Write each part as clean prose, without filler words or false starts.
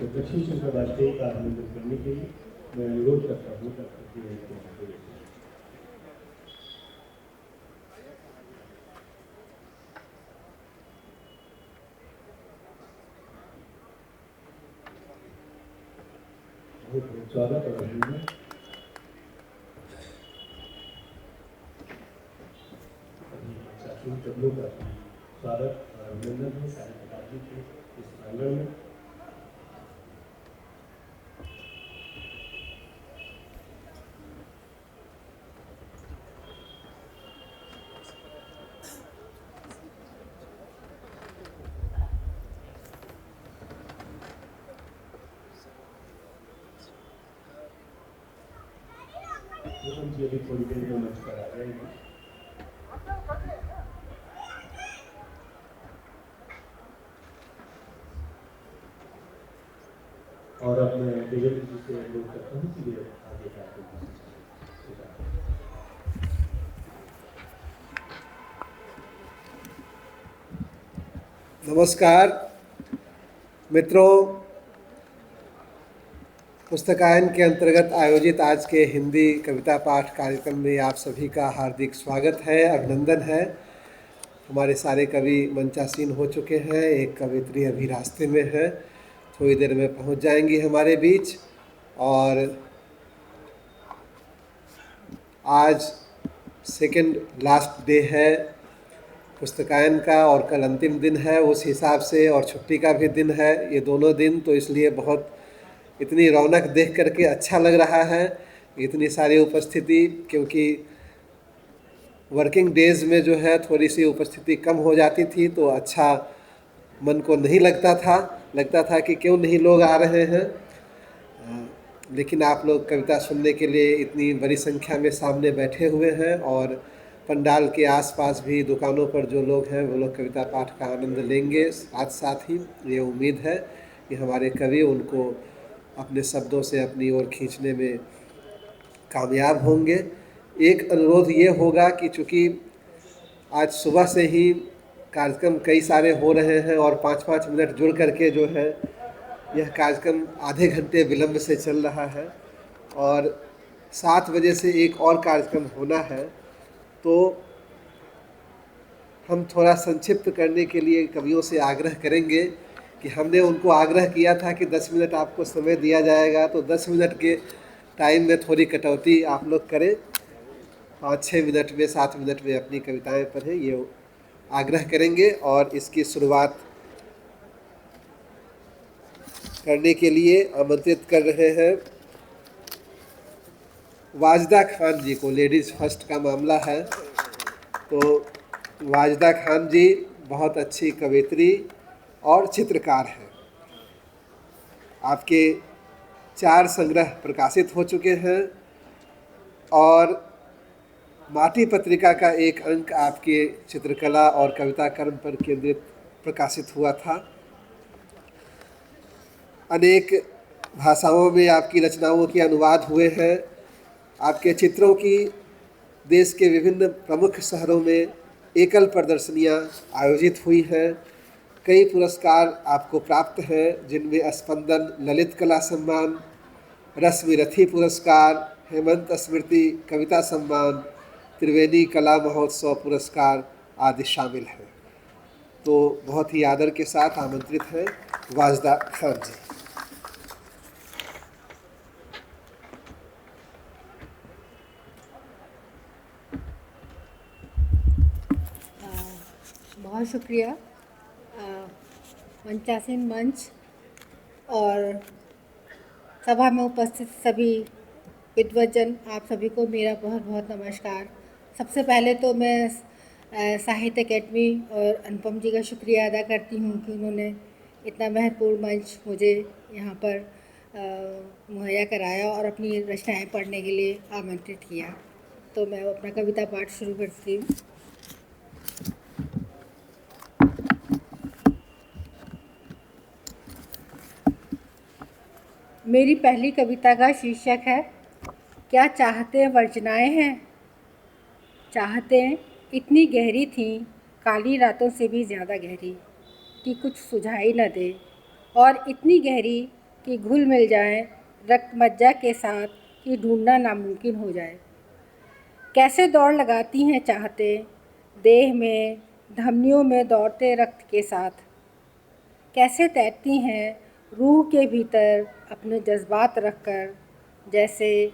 तो दक्षिण शुक्लवार से का अभिनंदन करने के लिए मैं अनुरोध करता हूँ। बहुत बहुत स्वागत और अभिनंदन। सब लोग का स्वागत और अभिनंदन है सारे पिताजी के इस प्रांगण में। हम जी अभी थोड़ी देर में मंच पर आ जाएंगे। और अब मैं देवेंद्र जी से अनुरोध करता हूँ कि वे आगे कार्यक्रम। नमस्कार मित्रों, पुस्तकायन के अंतर्गत आयोजित आज के हिंदी कविता पाठ कार्यक्रम में आप सभी का हार्दिक स्वागत है, अभिनंदन है। हमारे सारे कवि मंचासीन हो चुके हैं, एक कवित्री अभी रास्ते में है, थोड़ी देर में पहुंच जाएंगी हमारे बीच। और आज सेकंड लास्ट डे है पुस्तकायन का और कल अंतिम दिन है, उस हिसाब से, और छुट्टी का भी दिन है, ये दोनों दिन, तो इसलिए बहुत इतनी रौनक देख करके अच्छा लग रहा है, इतनी सारी उपस्थिति। क्योंकि वर्किंग डेज़ में जो है थोड़ी सी उपस्थिति कम हो जाती थी तो अच्छा मन को नहीं लगता था कि क्यों नहीं लोग आ रहे हैं। लेकिन आप लोग कविता सुनने के लिए इतनी बड़ी संख्या में सामने बैठे हुए हैं और पंडाल के आसपास भी दुकानों पर जो लोग हैं वो लोग कविता पाठ का आनंद लेंगे। साथ ही ये उम्मीद है कि हमारे कवि उनको अपने शब्दों से अपनी ओर खींचने में कामयाब होंगे। एक अनुरोध ये होगा कि चूँकि आज सुबह से ही कार्यक्रम कई सारे हो रहे हैं और 5-5 मिनट जुड़ करके जो है यह कार्यक्रम आधे घंटे विलम्ब से चल रहा है और 7 बजे से एक और कार्यक्रम होना है, तो हम थोड़ा संक्षिप्त करने के लिए कवियों से आग्रह करेंगे कि हमने उनको आग्रह किया था कि 10 मिनट आपको समय दिया जाएगा, तो 10 मिनट के टाइम में थोड़ी कटौती आप लोग करें, 5-6 मिनट में 7 मिनट में अपनी कविताएं पढ़ें, ये आग्रह करेंगे। और इसकी शुरुआत करने के लिए आमंत्रित कर रहे हैं वाजदा खान जी को। लेडीज़ फर्स्ट का मामला है, तो वाजदा खान जी बहुत अच्छी कवयित्री और चित्रकार हैं। आपके 4 संग्रह प्रकाशित हो चुके हैं और माटी पत्रिका का एक अंक आपके चित्रकला और कविता कर्म पर केंद्रित प्रकाशित हुआ था। अनेक भाषाओं में आपकी रचनाओं के अनुवाद हुए हैं। आपके चित्रों की देश के विभिन्न प्रमुख शहरों में एकल प्रदर्शनियां आयोजित हुई हैं। कई पुरस्कार आपको प्राप्त हैं, जिनमें स्पंदन ललित कला सम्मान, रश्मि रथी पुरस्कार, हेमंत स्मृति कविता सम्मान, त्रिवेणी कला महोत्सव पुरस्कार आदि शामिल हैं। तो बहुत ही आदर के साथ आमंत्रित हैं वाजदा खान जी। बहुत शुक्रिया मंचासीन मंच और सभा में उपस्थित सभी विद्वजन, आप सभी को मेरा बहुत बहुत नमस्कार। सबसे पहले तो मैं साहित्य अकेडमी और अनुपम जी का शुक्रिया अदा करती हूँ कि उन्होंने इतना महत्वपूर्ण मंच मुझे यहाँ पर मुहैया कराया और अपनी रचनाएँ पढ़ने के लिए आमंत्रित किया। तो मैं अपना कविता पाठ शुरू करती हूँ। मेरी पहली कविता का शीर्षक है क्या चाहते वर्जनाएँ हैं। चाहते इतनी गहरी थीं, काली रातों से भी ज़्यादा गहरी, कि कुछ सुझाई न दे, और इतनी गहरी कि घुल मिल जाएं रक्त मज्जा के साथ कि ढूंढना नामुमकिन हो जाए। कैसे दौड़ लगाती हैं चाहते देह में धमनियों में दौड़ते रक्त के साथ। कैसे तैरती हैं रूह के भीतर अपने जज्बात रखकर, जैसे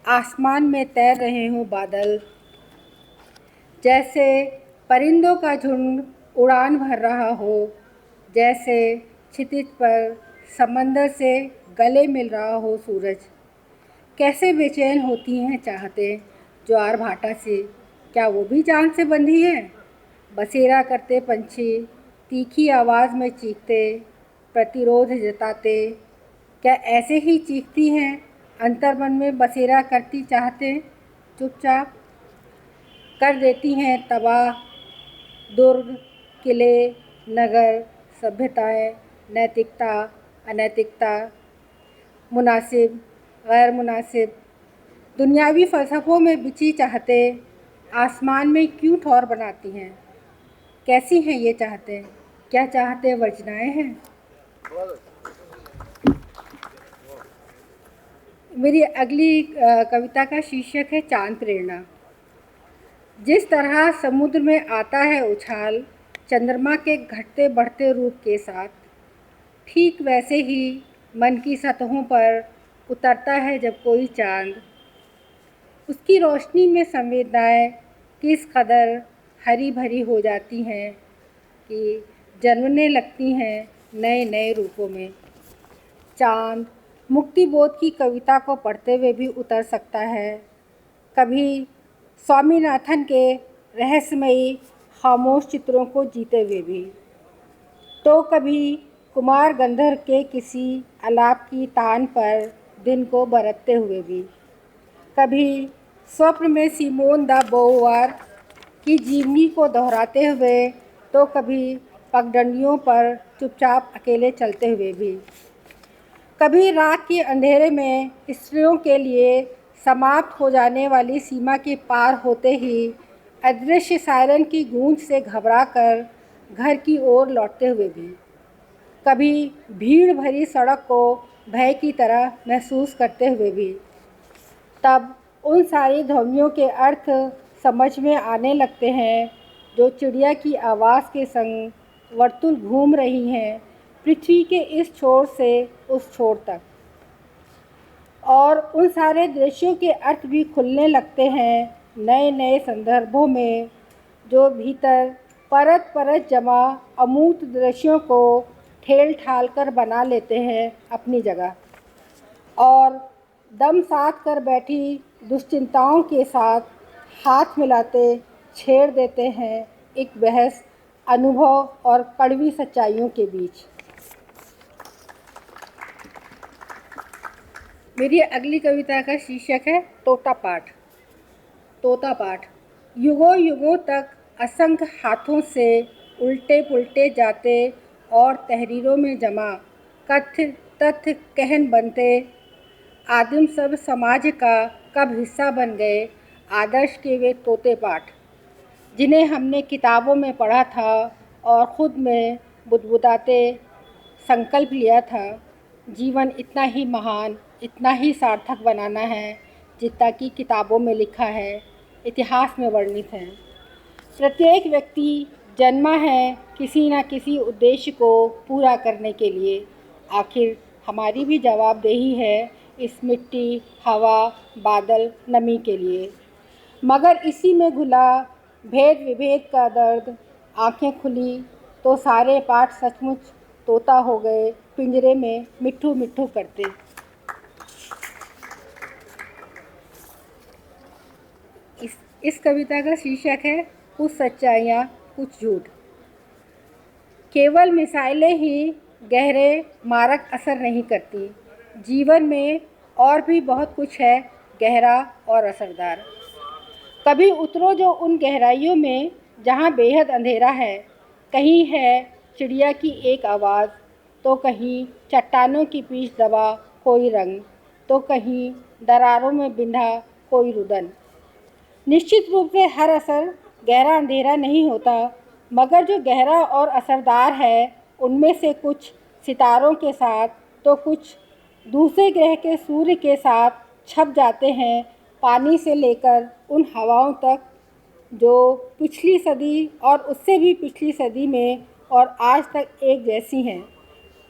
आसमान में तैर रहे हों बादल, जैसे परिंदों का झुंड उड़ान भर रहा हो, जैसे क्षितिज पर समंदर से गले मिल रहा हो सूरज। कैसे बेचैन होती हैं चाहते ज्वार भाटा से, क्या वो भी जान से बंधी हैं। बसेरा करते पंछी तीखी आवाज़ में चीखते प्रतिरोध जताते, क्या ऐसे ही चीखती हैं अंतर्मन में बसेरा करती चाहते चुपचाप। कर देती हैं तबाह दुर्ग किले नगर सभ्यताएं, नैतिकता अनैतिकता, मुनासिब गैर मुनासिब, दुनियावी फ़लसफ़ों में बिछी चाहते आसमान में क्यों ठौर बनाती हैं। कैसी हैं ये चाहते, क्या चाहते वर्जनाएँ हैं। मेरी अगली कविता का शीर्षक है चांद प्रेरणा। जिस तरह समुद्र में आता है उछाल चंद्रमा के घटते बढ़ते रूप के साथ, ठीक वैसे ही मन की सतहों पर उतरता है जब कोई चांद। उसकी रोशनी में संवेदनाएं किस कदर हरी भरी हो जाती हैं कि जन्मने लगती हैं नए नए रूपों में। चांद मुक्तिबोध की कविता को पढ़ते हुए भी उतर सकता है, कभी स्वामीनाथन के रहस्यमयी खामोश चित्रों को जीते हुए भी, तो कभी कुमार गंधर्व के किसी आलाप की तान पर दिन को बरतते हुए भी, कभी स्वप्न में सिमोन द बोवार की जीवनी को दोहराते हुए, तो कभी पगडंडियों पर चुपचाप अकेले चलते हुए भी, कभी रात के अंधेरे में स्त्रियों के लिए समाप्त हो जाने वाली सीमा के पार होते ही अदृश्य सायरन की गूंज से घबराकर घर की ओर लौटते हुए भी, कभी भीड़ भरी सड़क को भय की तरह महसूस करते हुए भी। तब उन सारी ध्वनियों के अर्थ समझ में आने लगते हैं जो चिड़िया की आवाज़ के संग वर्तुल घूम रही हैं पृथ्वी के इस छोर से उस छोर तक। और उन सारे दृश्यों के अर्थ भी खुलने लगते हैं नए नए संदर्भों में, जो भीतर परत परत जमा अमूर्त दृश्यों को ठेल ठाल कर बना लेते हैं अपनी जगह, और दम साध कर बैठी दुश्चिंताओं के साथ हाथ मिलाते छेड़ देते हैं एक बहस अनुभव और कड़वी सच्चाइयों के बीच। मेरी अगली कविता का शीर्षक है तोता पाठ। तोता पाठ। युगों युगों तक असंख्य हाथों से उल्टे पुल्टे जाते और तहरीरों में जमा कथ्य तथ्य कहन बनते आदिम सब समाज का कब हिस्सा बन गए आदर्श के वे तोते पाठ, जिन्हें हमने किताबों में पढ़ा था और ख़ुद में बुदबुदाते संकल्प लिया था जीवन इतना ही महान इतना ही सार्थक बनाना है जितना कि किताबों में लिखा है, इतिहास में वर्णित है। प्रत्येक व्यक्ति जन्मा है किसी न किसी उद्देश्य को पूरा करने के लिए। आखिर हमारी भी जवाबदेही है इस मिट्टी हवा बादल नमी के लिए। मगर इसी में घुला भेद विभेद का दर्द, आंखें खुली तो सारे पाठ सचमुच तोता हो गए पिंजरे में मिट्ठू मिट्ठू करते। इस कविता का शीर्षक है कुछ सच्चाइयाँ कुछ झूठ। केवल मिसाइलें ही गहरे मारक असर नहीं करती, जीवन में और भी बहुत कुछ है गहरा और असरदार। कभी उतरो जो उन गहराइयों में जहाँ बेहद अंधेरा है, कहीं है चिड़िया की एक आवाज़, तो कहीं चट्टानों की पीछ दबा कोई रंग, तो कहीं दरारों में बिंधा कोई रुदन। निश्चित रूप से हर असर गहरा अंधेरा नहीं होता, मगर जो गहरा और असरदार है उनमें से कुछ सितारों के साथ तो कुछ दूसरे ग्रह के सूर्य के साथ छप जाते हैं, पानी से लेकर उन हवाओं तक जो पिछली सदी और उससे भी पिछली सदी में और आज तक एक जैसी हैं।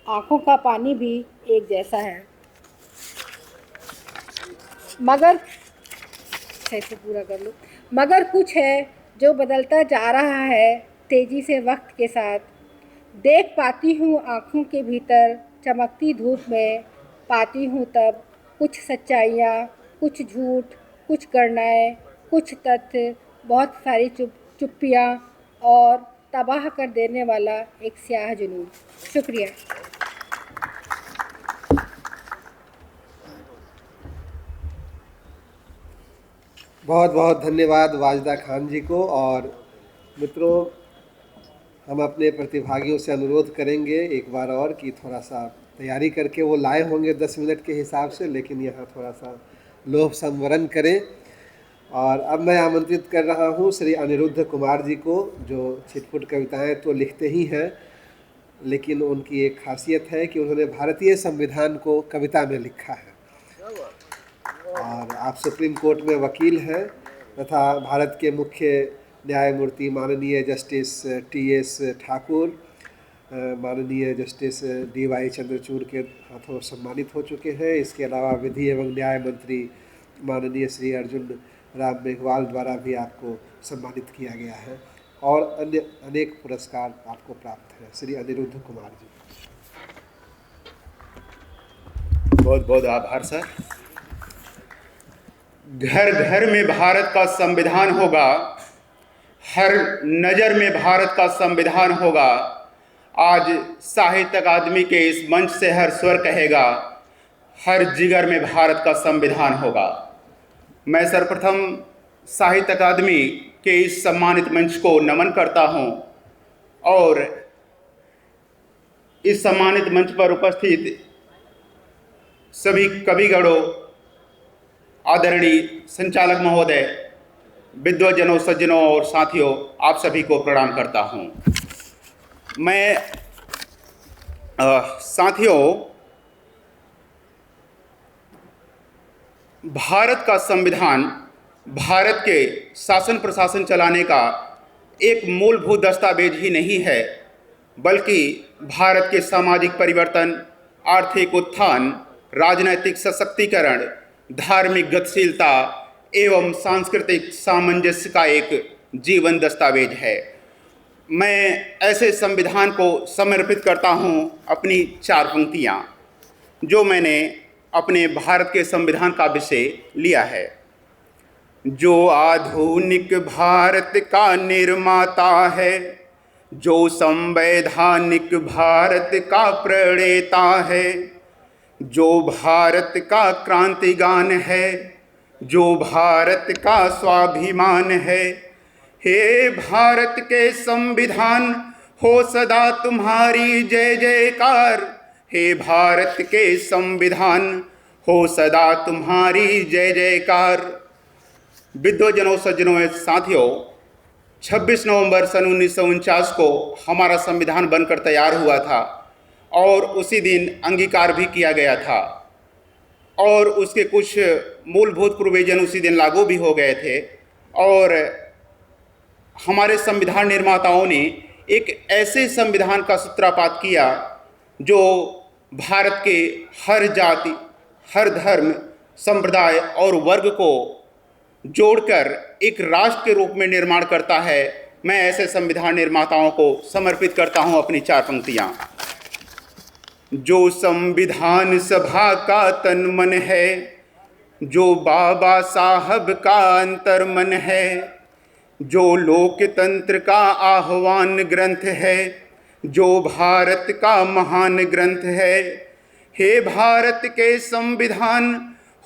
आँखों का पानी भी एक जैसा है, मगर ऐसे पूरा कर लो। मगर कुछ है जो बदलता जा रहा है तेज़ी से वक्त के साथ। देख पाती हूँ आँखों के भीतर चमकती धूप में, पाती हूँ तब कुछ सच्चाइयाँ, कुछ झूठ, कुछ गणनाएँ, कुछ तथ्य, बहुत सारी चुप्पियाँ और तबाह कर देने वाला एक स्याह जुनून। शुक्रिया। बहुत बहुत धन्यवाद वाजदा खान जी को। और मित्रों, हम अपने प्रतिभागियों से अनुरोध करेंगे एक बार और कि थोड़ा सा तैयारी करके वो लाए होंगे 10 मिनट के हिसाब से, लेकिन यहाँ थोड़ा सा लोभ संवरण करें। और अब मैं आमंत्रित कर रहा हूँ श्री अनिरुद्ध कुमार जी को, जो छिटपुट कविताएं तो लिखते ही हैं, लेकिन उनकी एक खासियत है कि उन्होंने भारतीय संविधान को कविता में लिखा है। और आप सुप्रीम कोर्ट में वकील हैं तथा भारत के मुख्य न्यायमूर्ति माननीय जस्टिस टी.एस. ठाकुर, माननीय जस्टिस डी.वाई. चंद्रचूड़ के हाथों सम्मानित हो चुके हैं। इसके अलावा विधि एवं न्याय मंत्री माननीय श्री अर्जुन राम मेघवाल द्वारा भी आपको सम्मानित किया गया है और अन्य अनेक पुरस्कार आपको प्राप्त हैं। श्री अनिरुद्ध कुमार जी। बहुत बहुत आभार सर। घर घर में भारत का संविधान होगा, हर नज़र में भारत का संविधान होगा। आज साहित्य अकादमी के इस मंच से हर स्वर कहेगा, हर जिगर में भारत का संविधान होगा। मैं सर्वप्रथम साहित्य अकादमी के इस सम्मानित मंच को नमन करता हूं और इस सम्मानित मंच पर उपस्थित सभी कविगणों, आदरणीय संचालक महोदय, विद्वजनों, सज्जनों और साथियों, आप सभी को प्रणाम करता हूं। मैं साथियों, भारत का संविधान भारत के शासन प्रशासन चलाने का एक मूलभूत दस्तावेज ही नहीं है, बल्कि भारत के सामाजिक परिवर्तन, आर्थिक उत्थान, राजनैतिक सशक्तिकरण, धार्मिक गतिशीलता एवं सांस्कृतिक सामंजस्य का एक जीवन दस्तावेज है। मैं ऐसे संविधान को समर्पित करता हूं अपनी 4 पंक्तियां, जो मैंने अपने भारत के संविधान का विषय लिया है। जो आधुनिक भारत का निर्माता है, जो संवैधानिक भारत का प्रणेता है, जो भारत का क्रांतिगान है, जो भारत का स्वाभिमान है। हे भारत के संविधान, हो सदा तुम्हारी जय जयकार। हे भारत के संविधान, हो सदा तुम्हारी जय जयकार। विद्वजनों, सज्जनों, साथियों, 26 नवंबर सन 1949 को हमारा संविधान बनकर तैयार हुआ था और उसी दिन अंगीकार भी किया गया था और उसके कुछ मूलभूत प्रोविजन उसी दिन लागू भी हो गए थे। और हमारे संविधान निर्माताओं ने एक ऐसे संविधान का सूत्रपात किया जो भारत के हर जाति, हर धर्म, संप्रदाय और वर्ग को जोड़कर एक राष्ट्र के रूप में निर्माण करता है। मैं ऐसे संविधान निर्माताओं को समर्पित करता हूं अपनी 4 पंक्तियां। जो संविधान सभा का तन मन है, जो बाबा साहब का अंतर्मन है, जो लोकतंत्र का आह्वान ग्रंथ है, जो भारत का महान ग्रंथ है। हे भारत के संविधान,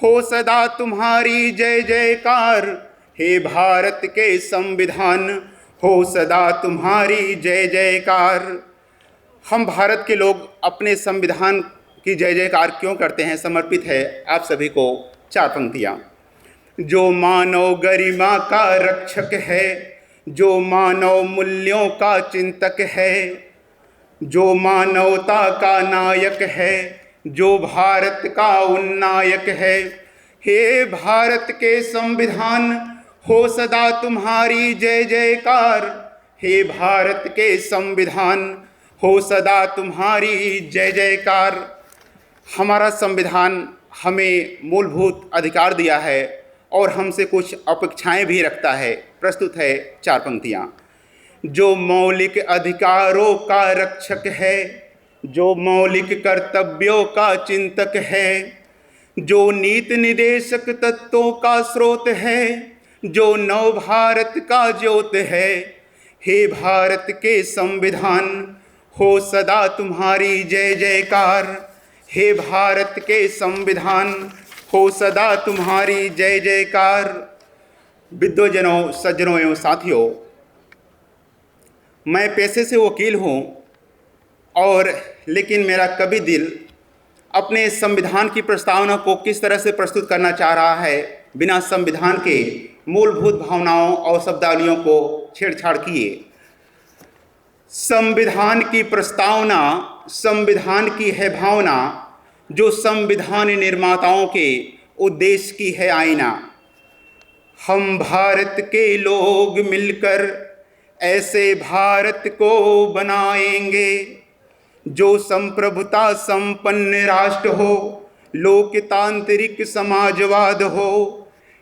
हो सदा तुम्हारी जय जयकार। हे भारत के संविधान, हो सदा तुम्हारी जय जयकार। हम भारत के लोग अपने संविधान की जय जयकार क्यों करते हैं? समर्पित है आप सभी को 4 पंक्तियाँ। जो मानव गरिमा का रक्षक है, जो मानव मूल्यों का चिंतक है, जो मानवता का नायक है, जो भारत का उन्नायक है। हे भारत के संविधान, हो सदा तुम्हारी जय जयकार। हे भारत के संविधान, हो सदा तुम्हारी जय जयकार। हमारा संविधान हमें मूलभूत अधिकार दिया है और हमसे कुछ अपेक्षाएं भी रखता है। प्रस्तुत है 4 पंक्तियां। जो मौलिक अधिकारों का रक्षक है, जो मौलिक कर्तव्यों का चिंतक है, जो नीति निदेशक तत्वों का स्रोत है, जो नव भारत का ज्योत है। हे भारत के संविधान, हो सदा तुम्हारी जय जयकार। हे भारत के संविधान, हो सदा तुम्हारी जय जयकार। विद्वजनों, सज्जनों एवं साथियों, मैं पेशे से वकील हूँ और लेकिन मेरा कवि दिल अपने संविधान की प्रस्तावना को किस तरह से प्रस्तुत करना चाह रहा है, बिना संविधान के मूलभूत भावनाओं और शब्दावलियों को छेड़छाड़ किए। संविधान की प्रस्तावना संविधान की है भावना, जो संविधान निर्माताओं के उद्देश्य की है आईना। हम भारत के लोग मिलकर ऐसे भारत को बनाएंगे, जो संप्रभुता संपन्न राष्ट्र हो, लोकतांत्रिक समाजवाद हो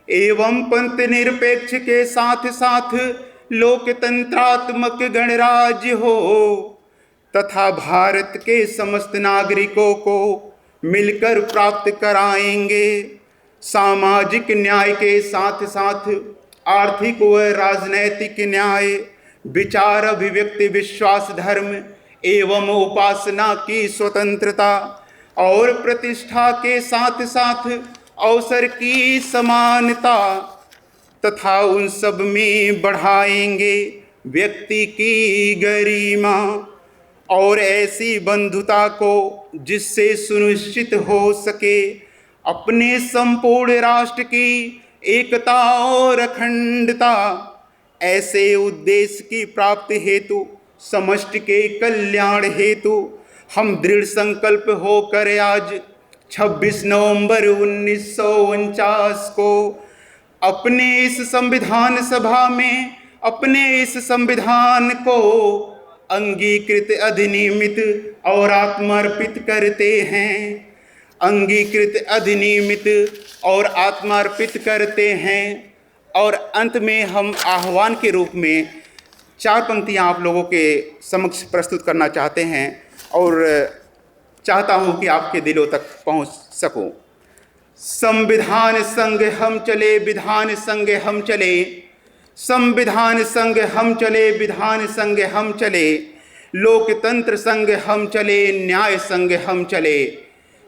एवं पंथ निरपेक्ष के साथ साथ लोकतंत्रात्मक गणराज्य हो, तथा भारत के समस्त नागरिकों को मिलकर प्राप्त कराएंगे सामाजिक न्याय के साथ साथ आर्थिक व राजनैतिक न्याय, विचार अभिव्यक्ति, विश्वास, धर्म एवं उपासना की स्वतंत्रता और प्रतिष्ठा के साथ साथ अवसर की समानता, तथा उन सब में बढ़ाएंगे व्यक्ति की गरिमा और ऐसी बंधुता को जिससे सुनिश्चित हो सके अपने संपूर्ण राष्ट्र की एकता और अखंडता। ऐसे उद्देश्य की प्राप्ति हेतु, समष्टि के कल्याण हेतु हम दृढ़ संकल्प होकर आज 26 नवंबर 1949 को अपने इस संविधान सभा में अपने इस संविधान को अंगीकृत, अधिनियमित और आत्मार्पित करते हैं। अंगीकृत, अधिनियमित और आत्मार्पित करते हैं। और अंत में हम आह्वान के रूप में 4 पंक्तियां आप लोगों के समक्ष प्रस्तुत करना चाहते हैं और चाहता हूं कि आपके दिलों तक पहुंच सकूं। संविधान संग हम चले, विधान संग हम चले। संविधान संग हम चले, विधान संग हम चले। लोकतंत्र संग हम चले, न्याय संग हम चले।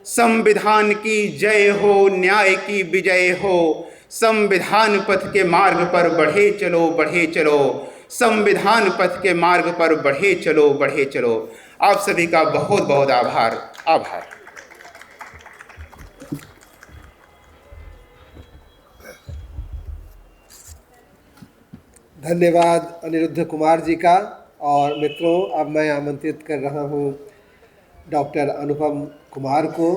संविधान की जय हो, न्याय की विजय हो। संविधान पथ के मार्ग पर बढ़े चलो, बढ़े चलो। संविधान पथ के मार्ग पर बढ़े चलो, बढ़े चलो। आप सभी का बहुत बहुत आभार। धन्यवाद अनिरुद्ध कुमार जी का। और मित्रों, अब मैं आमंत्रित कर रहा हूँ डॉक्टर अनुपम कुमार को,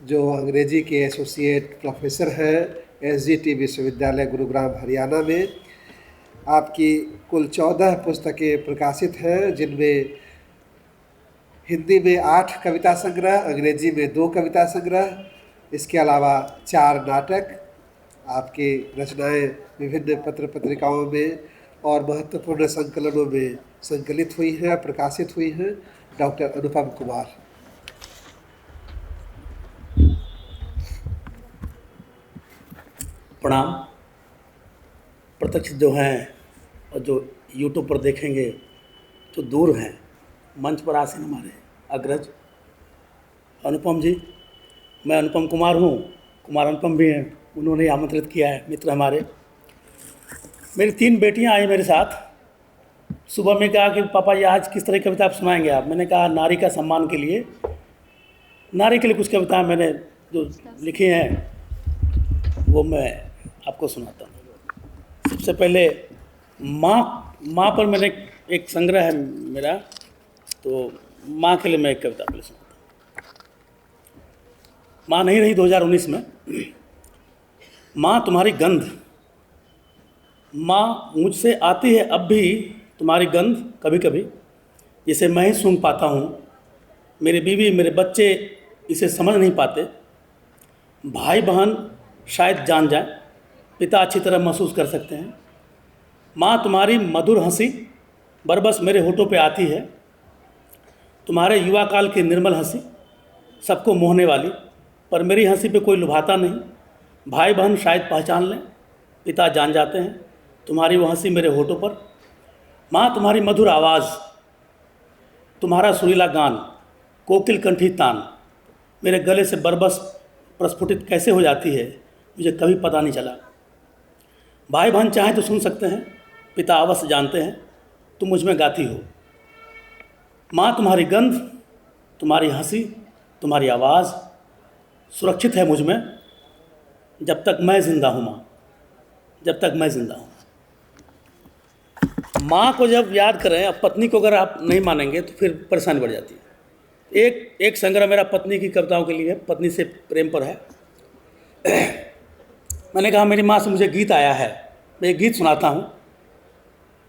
जो अंग्रेजी के एसोसिएट प्रोफेसर हैं SGT विश्वविद्यालय गुरुग्राम हरियाणा में। आपकी कुल 14 पुस्तकें प्रकाशित हैं, जिनमें हिंदी में 8 कविता संग्रह, अंग्रेजी में 2 कविता संग्रह, इसके अलावा 4 नाटक। आपकी रचनाएं विभिन्न पत्र पत्रिकाओं में और महत्वपूर्ण संकलनों में संकलित हुई हैं, प्रकाशित हुई हैं। डॉक्टर अनुपम कुमार। प्रणाम। प्रत्यक्ष जो हैं और जो यूट्यूब पर देखेंगे, जो दूर हैं, मंच पर आसीन हमारे अग्रज अनुपम जी, मैं अनुपम कुमार हूँ, कुमार अनुपम भी हैं, उन्होंने आमंत्रित किया है, मित्र हमारे। मेरी 3 बेटियाँ आई मेरे साथ। सुबह में कहा कि पापा ये आज किस तरह की कविता आप सुनाएंगे आप। मैंने कहा नारी का सम्मान के लिए, नारी के लिए कुछ कविताएँ मैंने जो लिखी हैं वो मैं आपको सुनाता हूँ। सबसे पहले माँ पर मैंने एक संग्रह है मेरा, तो माँ के लिए मैं एक कविता पहले सुनाता हूँ। माँ नहीं रही 2019 में। माँ तुम्हारी गंध, माँ मुझसे आती है अब भी तुम्हारी गंध कभी कभी, जिसे मैं ही सूंघ पाता हूँ। मेरी बीवी मेरे बच्चे इसे समझ नहीं पाते। भाई बहन शायद जान जाए, पिता अच्छी तरह महसूस कर सकते हैं। माँ तुम्हारी मधुर हंसी बरबस मेरे होठों पे आती है। तुम्हारे युवा काल की निर्मल हंसी सबको मोहने वाली, पर मेरी हंसी पे कोई लुभाता नहीं। भाई बहन शायद पहचान लें, पिता जान जाते हैं तुम्हारी वो हंसी मेरे होठों पर। माँ तुम्हारी मधुर आवाज़, तुम्हारा सुरीला गान, कोकिल कंठी तान मेरे गले से बरबस प्रस्फुटित कैसे हो जाती है, मुझे कभी पता नहीं चला। भाई बहन चाहें तो सुन सकते हैं, पिता अवश्य जानते हैं तुम मुझ में गाती हो। माँ तुम्हारी गंध, तुम्हारी हंसी, तुम्हारी आवाज़ सुरक्षित है मुझ में जब तक मैं ज़िंदा हूँ। माँ, जब तक मैं ज़िंदा हूँ। माँ को जब याद करें, अब पत्नी को अगर आप नहीं मानेंगे तो फिर परेशानी बढ़ जाती है। एक संग्रह मेरा पत्नी की कविताओं के लिए है, पत्नी से प्रेम पर है। मैंने कहा मेरी माँ से मुझे गीत आया है, मैं एक गीत सुनाता हूँ।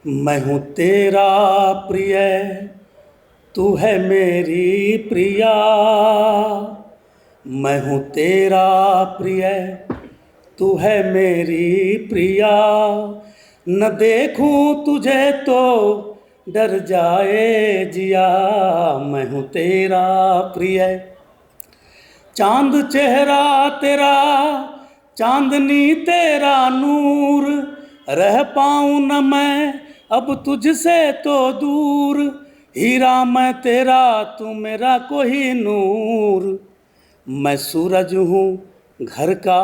मैं हूँ तेरा प्रिय, तू है मेरी प्रिया। मैं हूँ तेरा प्रिय, तू है मेरी प्रिया। न देखूं तुझे तो डर जाए जिया। मैं हूँ तेरा प्रिय, चांद चेहरा तेरा, चांदनी तेरा नूर। रह पाऊँ न मैं अब तुझसे तो दूर। हीरा मैं तेरा, तू मेरा कोहिनूर। मैं सूरज हूँ घर का,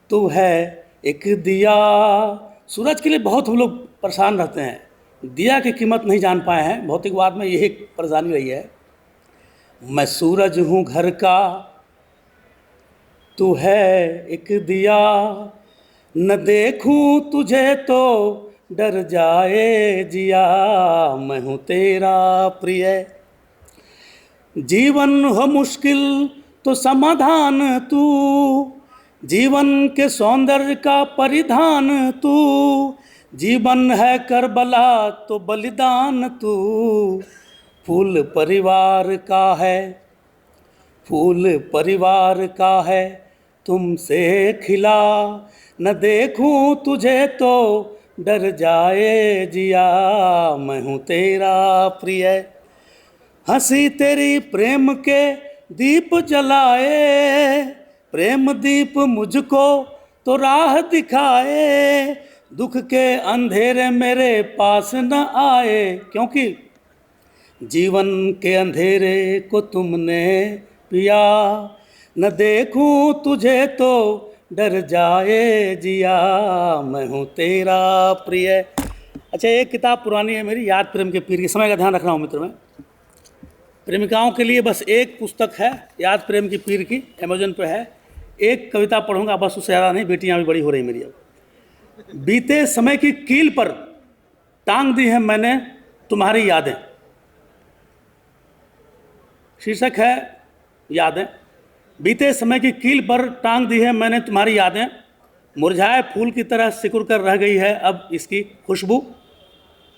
तू है एक दिया। सूरज के लिए बहुत हम लोग परेशान रहते हैं, दिया की कीमत नहीं जान पाए हैं। भौतिकवाद में यही परेशानी रही है। मैं सूरज हूँ घर का, तू है एक दिया। न देखूं तुझे तो डर जाए जिया। मैं हूँ तेरा प्रिय, जीवन हो मुश्किल तो समाधान तू। जीवन के सौंदर्य का परिधान तू। जीवन है करबला तो बलिदान तू। फूल परिवार का है, फूल परिवार का है, तुमसे खिला। न देखूं तुझे तो डर जाए जिया। मैं हूँ तेरा प्रिय, हंसी तेरी प्रेम के दीप जलाए। प्रेम दीप मुझको तो राह दिखाए। दुख के अंधेरे मेरे पास न आए, क्योंकि जीवन के अंधेरे को तुमने पिया। न देखूं तुझे तो डर जाए जिया। मैं हूँ तेरा प्रिय। अच्छा, एक किताब पुरानी है मेरी, याद प्रेम के पीर की। समय का ध्यान रख रहा हूँ मित्र मैं। प्रेमिकाओं के लिए बस एक पुस्तक है, याद प्रेम की पीर की, अमेजन पे है। एक कविता पढ़ूंगा बस, उससे ज़्यादा नहीं, बेटियाँ भी बड़ी हो रही मेरी अब। बीते समय की कील पर टांग दी है मैंने तुम्हारी यादें। शीर्षक है यादें। बीते समय की कील पर टांग दी है मैंने तुम्हारी यादें। मुरझाए फूल की तरह सिकुड़ कर रह गई है अब इसकी खुशबू।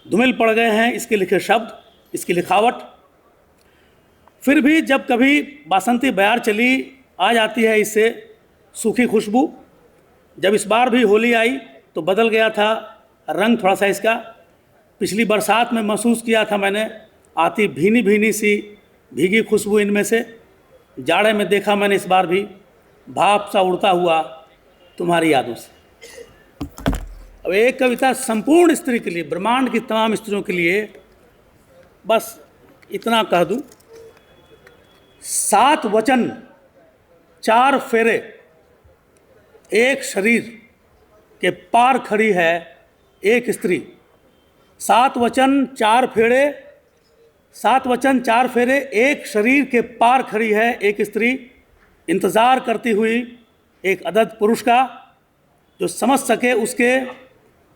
धुमिल पड़ गए हैं इसके लिखे शब्द, इसकी लिखावट। फिर भी जब कभी बासंती बयार चली आ जाती है इससे सूखी खुशबू। जब इस बार भी होली आई तो बदल गया था रंग थोड़ा सा इसका। पिछली बरसात में महसूस किया था मैंने आती भीनी भीनी सी भीगी खुशबू इनमें से। जाड़े में देखा मैंने इस बार भी भाप सा उड़ता हुआ तुम्हारी यादों से। अब एक कविता संपूर्ण स्त्री के लिए, ब्रह्मांड की तमाम स्त्रियों के लिए, बस इतना कह दूं। 7 वचन 4 फेरे, एक शरीर के पार खड़ी है एक स्त्री। 7 वचन 4 फेरे, 7 वचन 4 फेरे, एक शरीर के पार खड़ी है एक स्त्री। इंतज़ार करती हुई एक अदद पुरुष का, जो समझ सके उसके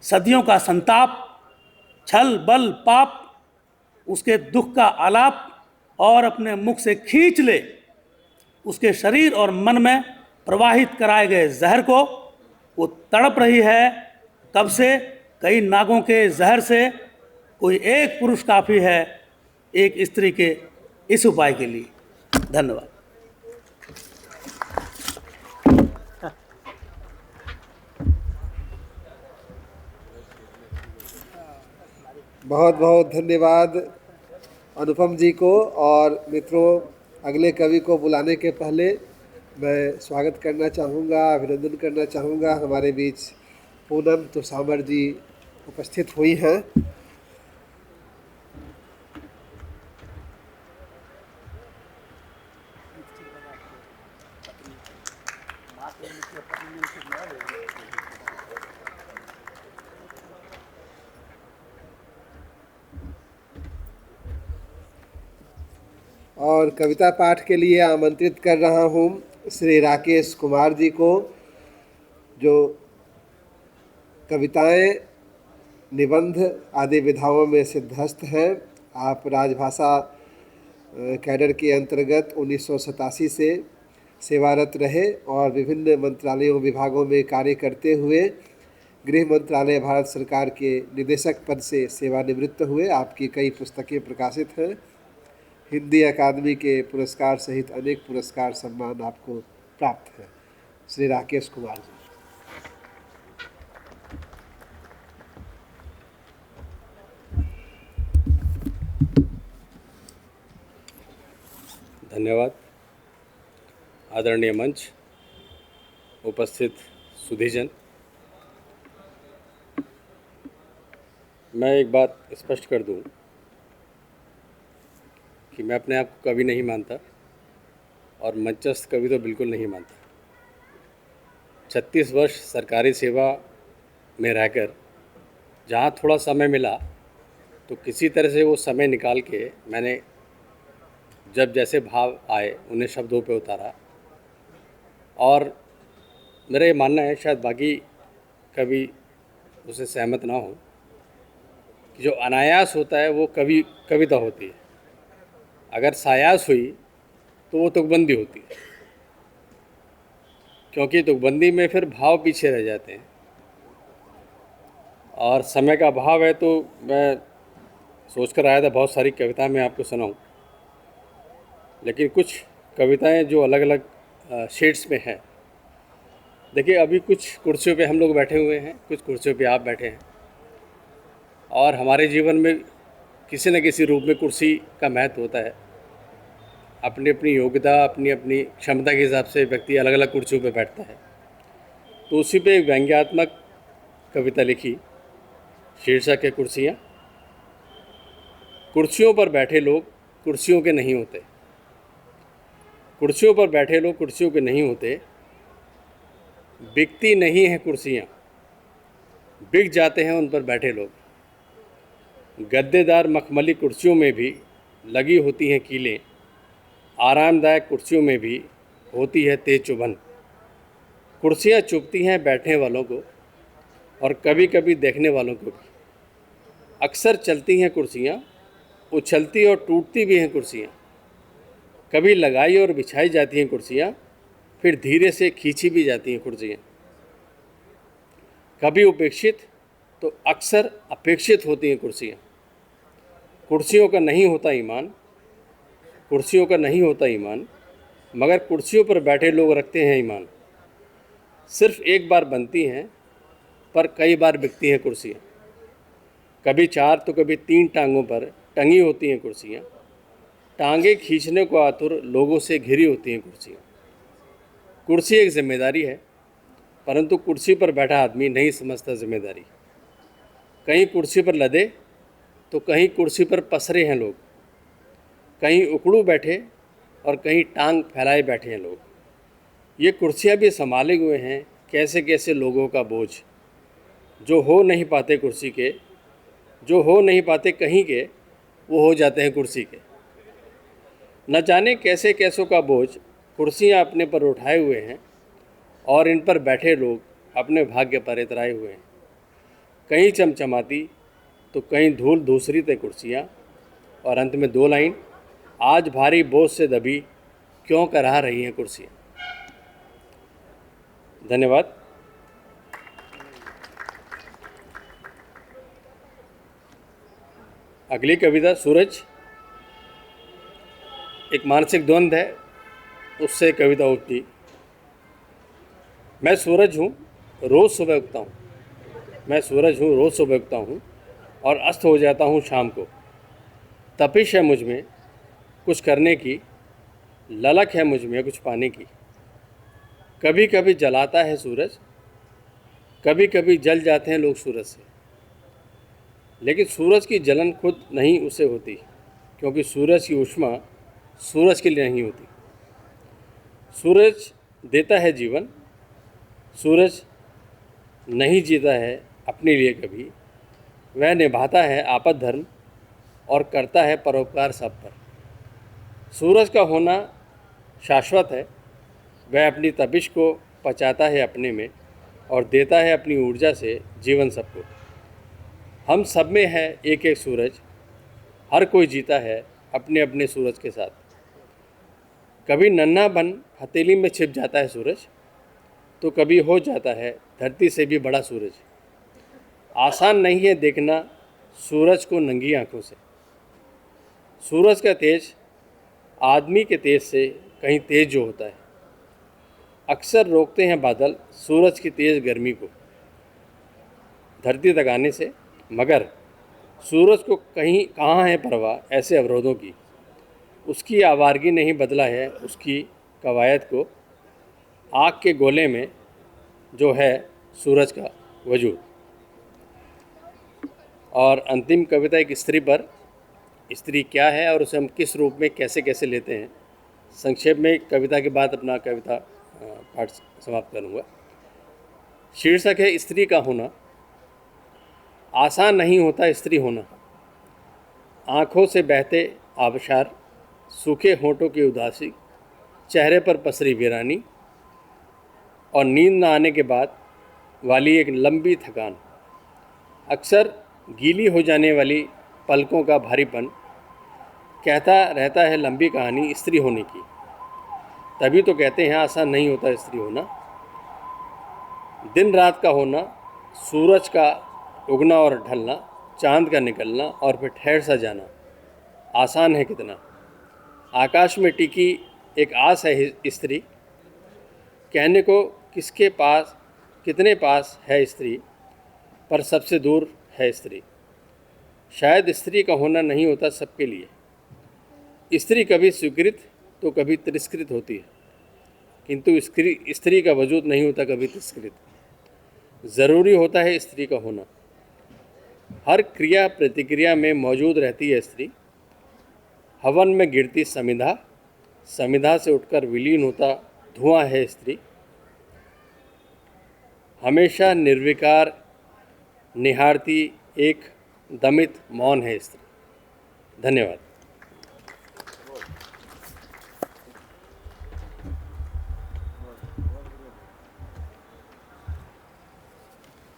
सदियों का संताप, छल बल पाप, उसके दुख का आलाप, और अपने मुख से खींच ले उसके शरीर और मन में प्रवाहित कराए गए जहर को वो तड़प रही है कब से, कई नागों के जहर से। कोई एक पुरुष काफ़ी है एक स्त्री के इस उपाय के लिए। धन्यवाद। बहुत बहुत धन्यवाद अनुपम जी को। और मित्रों, अगले कवि को बुलाने के पहले मैं स्वागत करना चाहूँगा, अभिनंदन करना चाहूँगा। हमारे बीच पूनम तोसामर जी उपस्थित हुई हैं। और कविता पाठ के लिए आमंत्रित कर रहा हूँ श्री राकेश कुमार जी को, जो कविताएं, निबंध आदि विधाओं में सिद्धहस्त हैं। आप राजभाषा कैडर के अंतर्गत 1987 से सेवारत रहे और विभिन्न मंत्रालयों विभागों में कार्य करते हुए गृह मंत्रालय भारत सरकार के निदेशक पद से सेवानिवृत्त हुए। आपकी कई पुस्तकें प्रकाशित हैं। हिंदी अकादमी के पुरस्कार सहित अनेक पुरस्कार सम्मान आपको प्राप्त है। श्री राकेश कुमार जी। धन्यवाद। आदरणीय मंच, उपस्थित सुधीजन, मैं एक बात स्पष्ट कर दूं कि मैं अपने आप को कवि नहीं मानता और मंचस्थ कवि तो बिल्कुल नहीं मानता। 36 वर्ष सरकारी सेवा में रहकर जहाँ थोड़ा समय मिला तो किसी तरह से वो समय निकाल के मैंने जब जैसे भाव आए उन्हें शब्दों पे उतारा। और मेरा ये मानना है, शायद बाकी कवि उससे सहमत ना हो, कि जो अनायास होता है वो कविता होती है। अगर सायास हुई तो वो तुकबंदी होती है, क्योंकि तुकबंदी में फिर भाव पीछे रह जाते हैं और समय का अभाव है। तो मैं सोच कर आया था बहुत सारी कविताएं मैं आपको सुनाऊं, लेकिन कुछ कविताएं जो अलग अलग शेड्स में हैं। देखिए, अभी कुछ कुर्सियों पे हम लोग बैठे हुए हैं, कुछ कुर्सियों पे आप बैठे हैं, और हमारे जीवन में किसी न किसी रूप में कुर्सी का महत्व होता है। अपनी अपनी योग्यता, अपनी अपनी क्षमता के हिसाब से व्यक्ति अलग अलग कुर्सियों पे बैठता है। तो उसी पे एक व्यंग्यात्मक कविता लिखी, शीर्षक है कुर्सियाँ। कुर्सियों पर बैठे लोग कुर्सियों के नहीं होते, कुर्सियों पर बैठे लोग कुर्सियों के नहीं होते। बिकती नहीं हैं कुर्सियाँ, बिक जाते हैं उन पर बैठे लोग। गद्देदार मखमली कुर्सियों में भी लगी होती हैं कीलें, आरामदायक कुर्सियों में भी होती है तेज चुभन। कुर्सियाँ चुभती हैं बैठने वालों को और कभी कभी देखने वालों को भी। अक्सर चलती हैं कुर्सियाँ, उछलती और टूटती भी हैं कुर्सियाँ। कभी लगाई और बिछाई जाती हैं कुर्सियाँ, फिर धीरे से खींची भी जाती हैं कुर्सियाँ। कभी उपेक्षित तो अक्सर अपेक्षित होती हैं कुर्सियाँ। कुर्सियों का नहीं होता ईमान, कुर्सियों का नहीं होता ईमान, मगर कुर्सियों पर बैठे लोग रखते हैं ईमान। सिर्फ एक बार बनती हैं पर कई बार बिकती हैं कुर्सियाँ। कभी 4 तो कभी 3 टांगों पर टंगी होती हैं कुर्सियाँ। टांगे खींचने को आतुर लोगों से घिरी होती हैं कुर्सियाँ। कुर्सी एक जिम्मेदारी है, परंतु कुर्सी पर बैठा आदमी नहीं समझता जिम्मेदारी। कहीं कुर्सी पर लदे तो कहीं कुर्सी पर पसरे हैं लोग, कहीं उकड़ू बैठे और कहीं टांग फैलाए बैठे हैं लोग। ये कुर्सियाँ भी संभाले हुए हैं कैसे कैसे लोगों का बोझ, जो हो नहीं पाते कुर्सी के, जो हो नहीं पाते कहीं के, वो हो जाते हैं कुर्सी के। न जाने कैसे कैसों का बोझ कुर्सियाँ अपने पर उठाए हुए हैं और इन पर बैठे लोग अपने भाग्य पर इतराए हुए हैं। कहीं चमचमाती तो कहीं धूल धूसरी थे कुर्सियाँ। और अंत में 2 लाइन, आज भारी बोझ से दबी क्यों करा रही हैं कुर्सियाँ। धन्यवाद। अगली कविता सूरज। एक मानसिक द्वंद्व है, उससे कविता उठती। मैं सूरज हूँ, रोज़ सुबह उगता हूँ। मैं सूरज हूँ, रोज़ सुबह उगता हूँ और अस्त हो जाता हूँ शाम को। तपिश है मुझ में कुछ करने की, ललक है मुझ में कुछ पाने की। कभी कभी जलाता है सूरज, कभी कभी जल जाते हैं लोग सूरज से। लेकिन सूरज की जलन खुद नहीं उसे होती, क्योंकि सूरज की ऊष्मा सूरज के लिए नहीं होती। सूरज देता है जीवन, सूरज नहीं जीता है अपने लिए कभी। वह निभाता है आपद धर्म और करता है परोपकार सब पर। सूरज का होना शाश्वत है, वह अपनी तपिश को पचाता है अपने में और देता है अपनी ऊर्जा से जीवन सबको। हम सब में है एक एक सूरज, हर कोई जीता है अपने अपने सूरज के साथ। कभी नन्हा बन हथेली में छिप जाता है सूरज, तो कभी हो जाता है धरती से भी बड़ा सूरज। आसान नहीं है देखना सूरज को नंगी आंखों से। सूरज का तेज आदमी के तेज से कहीं तेज जो होता है। अक्सर रोकते हैं बादल सूरज की तेज़ गर्मी को धरती तक आने से, मगर सूरज को कहीं कहाँ है परवाह ऐसे अवरोधों की। उसकी आवारगी नहीं बदला है उसकी कवायद को। आग के गोले में जो है सूरज का वजूद। और अंतिम कविता एक स्त्री पर। स्त्री क्या है और उसे हम किस रूप में कैसे कैसे लेते हैं, संक्षेप में कविता के बाद अपना कविता पाठ समाप्त करूँगा। शीर्षक है स्त्री का होना। आसान नहीं होता स्त्री होना। आँखों से बहते आबशार, सूखे होठों की उदासी, चेहरे पर पसरी वीरानी और नींद न आने के बाद वाली एक लंबी थकान। अक्सर गीली हो जाने वाली पलकों का भारीपन कहता रहता है लंबी कहानी स्त्री होने की। तभी तो कहते हैं आसान नहीं होता स्त्री होना। दिन रात का होना, सूरज का उगना और ढलना, चांद का निकलना और फिर ठहर सा जाना आसान है कितना। आकाश में टिकी एक आस है स्त्री, कहने को किसके पास कितने पास है स्त्री, पर सबसे दूर है स्त्री। शायद स्त्री का होना नहीं होता सबके लिए। स्त्री कभी स्वीकृत तो कभी तिरस्कृत होती है, किंतु स्त्री का वजूद नहीं होता कभी तिरस्कृत। ज़रूरी होता है स्त्री का होना। हर क्रिया प्रतिक्रिया में मौजूद रहती है स्त्री। हवन में गिरती समिधा, समिधा से उठकर विलीन होता धुआं है स्त्री। हमेशा निर्विकार निहारती एक दमित मौन है स्त्री। धन्यवाद।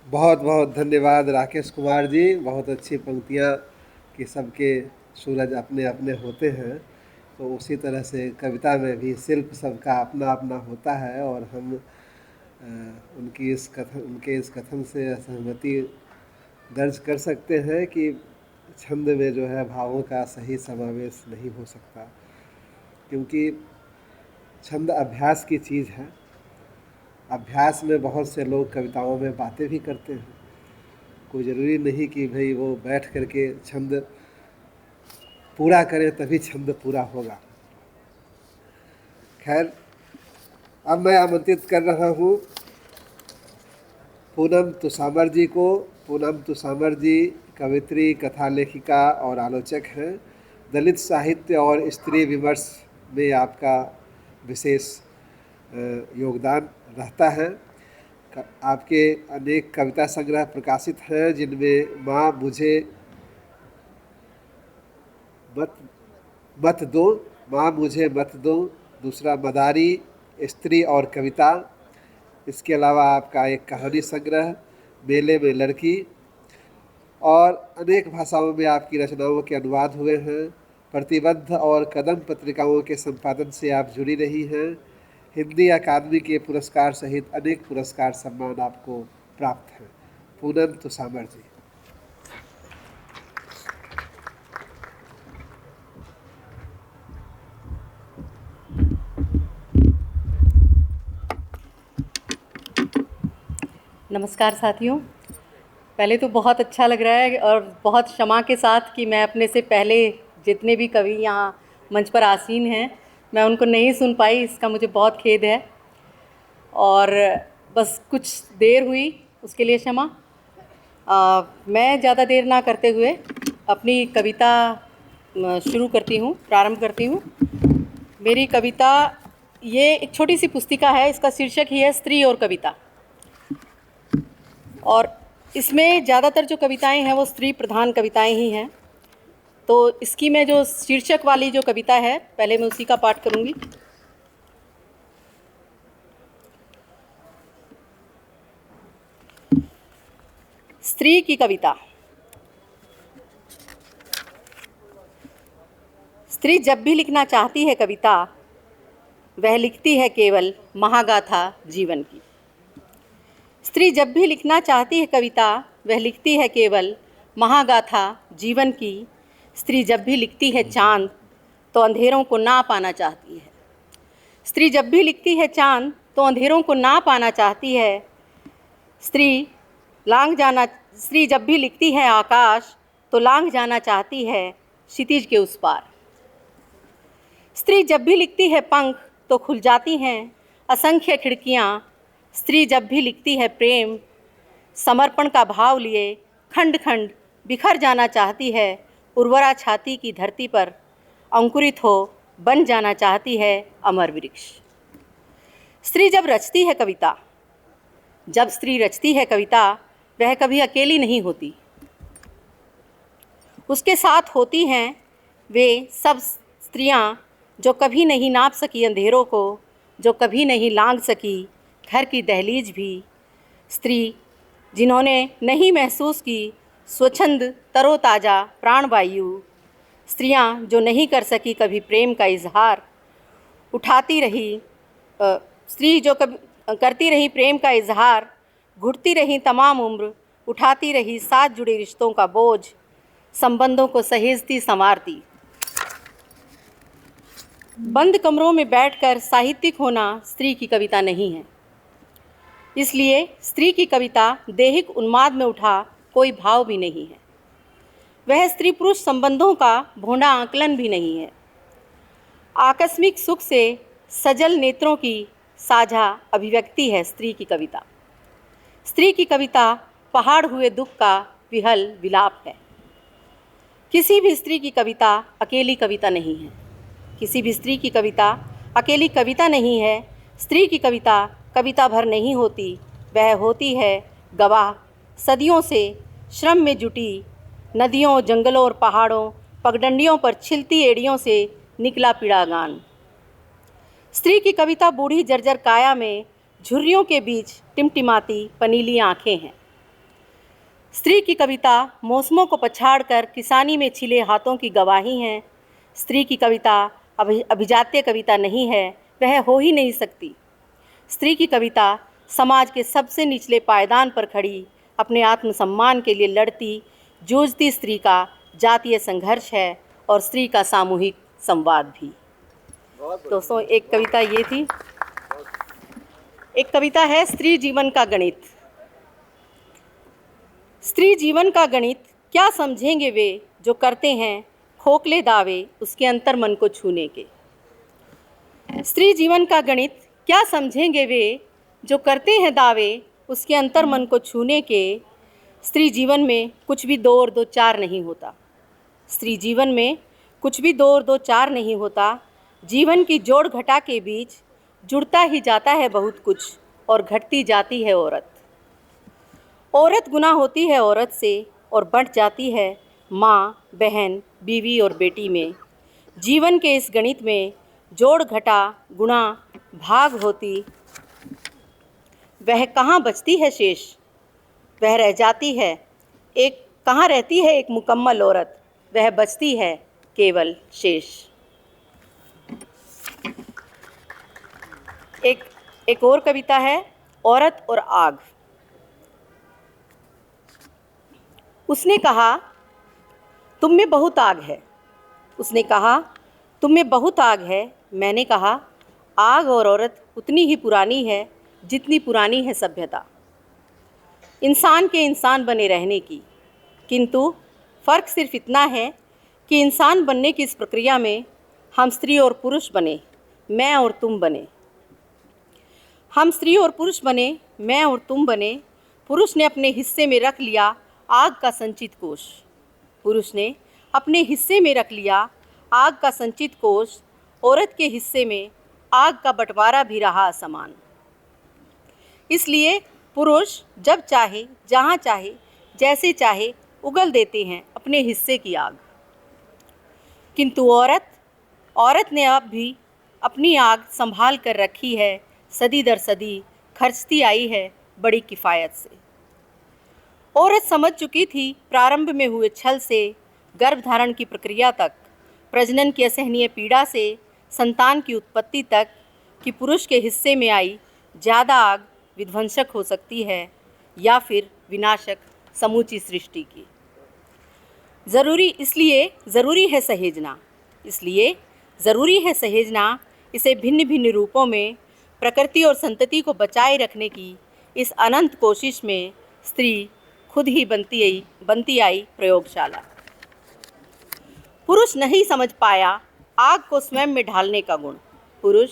बहुत बहुत धन्यवाद राकेश कुमार जी। बहुत अच्छी पंक्तियाँ कि सबके सूरज अपने अपने होते हैं, तो उसी तरह से कविता में भी शिल्प सबका अपना अपना होता है। और हम उनके इस कथन से सहमति दर्ज कर सकते हैं कि छंद में जो है भावों का सही समावेश नहीं हो सकता, क्योंकि छंद अभ्यास की चीज़ है। अभ्यास में बहुत से लोग कविताओं में बातें भी करते हैं। कोई ज़रूरी नहीं कि भाई वो बैठ करके छंद पूरा करें तभी छंद पूरा होगा। खैर, अब मैं आमंत्रित कर रहा हूँ पूनम तुसामर जी को। पूनम तुसामर जी कवित्री, कथा लेखिका और आलोचक हैं। दलित साहित्य और स्त्री विमर्श में आपका विशेष योगदान रहता है। आपके अनेक कविता संग्रह प्रकाशित हैं, जिनमें माँ मुझे मत दो, माँ मुझे मत दो, दूसरा मदारी, स्त्री और कविता। इसके अलावा आपका एक कहानी संग्रह मेले में लड़की, और अनेक भाषाओं में आपकी रचनाओं के अनुवाद हुए हैं। प्रतिबद्ध और कदम पत्रिकाओं के संपादन से आप जुड़ी रही हैं। हिंदी अकादमी के पुरस्कार सहित अनेक पुरस्कार सम्मान आपको प्राप्त हैं। पूनम तुसामर जी। नमस्कार साथियों, पहले तो बहुत अच्छा लग रहा है और बहुत क्षमा के साथ कि मैं अपने से पहले जितने भी कवि यहाँ मंच पर आसीन हैं मैं उनको नहीं सुन पाई, इसका मुझे बहुत खेद है और बस कुछ देर हुई उसके लिए क्षमा। मैं ज़्यादा देर ना करते हुए अपनी कविता शुरू करती हूँ, प्रारंभ करती हूँ। मेरी कविता ये एक छोटी सी पुस्तिका है, इसका शीर्षक ही है स्त्री और कविता, और इसमें ज़्यादातर जो कविताएं हैं वो स्त्री प्रधान कविताएं ही हैं। तो इसकी मैं जो शीर्षक वाली जो कविता है पहले मैं उसी का पाठ करूंगी। स्त्री की कविता। स्त्री जब भी लिखना चाहती है कविता, वह लिखती है केवल महागाथा जीवन की। स्त्री जब भी लिखना चाहती है कविता, वह लिखती है केवल महागाथा जीवन की। स्त्री जब भी लिखती है चांद, तो अंधेरों को ना पाना चाहती है। स्त्री जब भी लिखती है चांद, तो अंधेरों को ना पाना चाहती है। स्त्री जब भी लिखती है आकाश, तो लांघ जाना चाहती है क्षितिज के उस पार। स्त्री जब भी लिखती है पंख, तो खुल जाती हैं असंख्य खिड़कियाँ। स्त्री जब भी लिखती है प्रेम, समर्पण का भाव लिए खंड खंड बिखर जाना चाहती है। उर्वरा छाती की धरती पर अंकुरित हो बन जाना चाहती है अमर वृक्ष। स्त्री जब रचती है कविता, जब स्त्री रचती है कविता, वह कभी अकेली नहीं होती। उसके साथ होती हैं वे सब स्त्रियां जो कभी नहीं नाप सकी अंधेरों को, जो कभी नहीं लांघ सकी घर की दहलीज भी। स्त्री जिन्होंने नहीं महसूस की स्वच्छंद तरोताज़ा प्राणवायु। स्त्रियां जो नहीं कर सकी कभी प्रेम का इजहार, उठाती रही स्त्री जो कभी करती रही प्रेम का इजहार, घुटती रही तमाम उम्र, उठाती रही साथ जुड़े रिश्तों का बोझ, संबंधों को सहेजती संवारती। बंद कमरों में बैठकर साहित्यिक होना स्त्री की कविता नहीं है। इसलिए स्त्री की कविता दैहिक उन्माद में उठा कोई भाव भी नहीं है। वह स्त्री पुरुष संबंधों का भोंडा आकलन भी नहीं है। आकस्मिक सुख से सजल नेत्रों की साझा अभिव्यक्ति है स्त्री की कविता। स्त्री की कविता पहाड़ हुए दुख का विहल विलाप है। किसी भी स्त्री की कविता अकेली कविता नहीं है। किसी भी स्त्री की कविता अकेली कविता नहीं है। स्त्री की कविता कविता भर नहीं होती, वह होती है गवाह सदियों से श्रम में जुटी नदियों, जंगलों और पहाड़ों, पगडंडियों पर छिलती एड़ियों से निकला पीड़ा गान। स्त्री की कविता बूढ़ी जर्जर काया में झुर्रियों के बीच टिमटिमाती पनीली आँखें हैं। स्त्री की कविता मौसमों को पछाड़ कर किसानी में छिले हाथों की गवाही हैं। स्त्री की कविता अभिजात्य कविता नहीं है, वह हो ही नहीं सकती। स्त्री की कविता समाज के सबसे निचले पायदान पर खड़ी अपने आत्मसम्मान के लिए लड़ती जूझती स्त्री का जातीय संघर्ष है और स्त्री का सामूहिक संवाद भी। दोस्तों, एक कविता ये थी। एक कविता है स्त्री जीवन का गणित। स्त्री जीवन का गणित क्या समझेंगे वे जो करते हैं खोखले दावे उसके अंतर मन को छूने के। स्त्री जीवन का गणित क्या समझेंगे वे जो करते हैं दावे उसके अंतर मन को छूने के। स्त्री जीवन में कुछ भी दो और दो चार नहीं होता। स्त्री जीवन में कुछ भी दो और दो चार नहीं होता। जीवन की जोड़ घटा के बीच जुड़ता ही जाता है बहुत कुछ और घटती जाती है औरत। औरत गुना होती है औरत से और बढ़ जाती है माँ, बहन, बीवी और बेटी में। जीवन के इस गणित में जोड़ घटा गुणा भाग होती, वह कहाँ बचती है शेष, वह रह जाती है एक, कहाँ रहती है एक मुकम्मल औरत, वह बचती है केवल शेष। एक और कविता है, औरत और आग। उसने कहा तुम में बहुत आग है। उसने कहा तुम में बहुत आग है। मैंने कहा आग और औरत उतनी ही पुरानी है जितनी पुरानी है सभ्यता, इंसान के इंसान बने रहने की। किंतु फ़र्क सिर्फ इतना है कि इंसान बनने की इस प्रक्रिया में हम स्त्री और पुरुष बने, मैं और तुम बने। हम स्त्री और पुरुष बने, मैं और तुम बने। पुरुष ने अपने हिस्से में रख लिया आग का संचित कोष। पुरुष ने अपने हिस्से में रख लिया आग का संचित कोष। औरत के हिस्से में आग का बंटवारा भी रहा असमान। इसलिए पुरुष जब चाहे, जहाँ चाहे, जैसे चाहे उगल देते हैं अपने हिस्से की आग। किंतु औरत ने अब भी अपनी आग संभाल कर रखी है, सदी दर सदी खर्चती आई है बड़ी किफ़ायत से। औरत समझ चुकी थी प्रारंभ में हुए छल से गर्भधारण की प्रक्रिया तक, प्रजनन की असहनीय पीड़ा से संतान की उत्पत्ति तक, कि पुरुष के हिस्से में आई ज़्यादा आग विध्वंसक हो सकती है या फिर विनाशक समूची सृष्टि की। ज़रूरी है सहेजना इसे भिन्न भिन्न रूपों में प्रकृति और संतति को बचाए रखने की इस अनंत कोशिश में स्त्री खुद ही बनती आई प्रयोगशाला। पुरुष नहीं समझ पाया आग को स्वयं में ढालने का गुण। पुरुष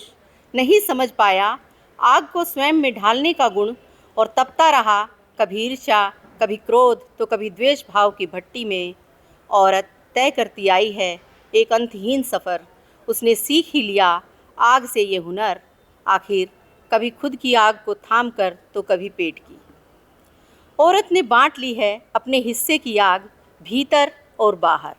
नहीं समझ पाया आग को स्वयं में ढालने का गुण, और तपता रहा कभी ईर्ष्या, कभी क्रोध, तो कभी द्वेष भाव की भट्टी में। औरत तय करती आई है एक अंतहीन सफ़र। उसने सीख ही लिया आग से ये हुनर, आखिर कभी खुद की आग को थाम कर तो कभी पेट की। औरत ने बांट ली है अपने हिस्से की आग भीतर और बाहर।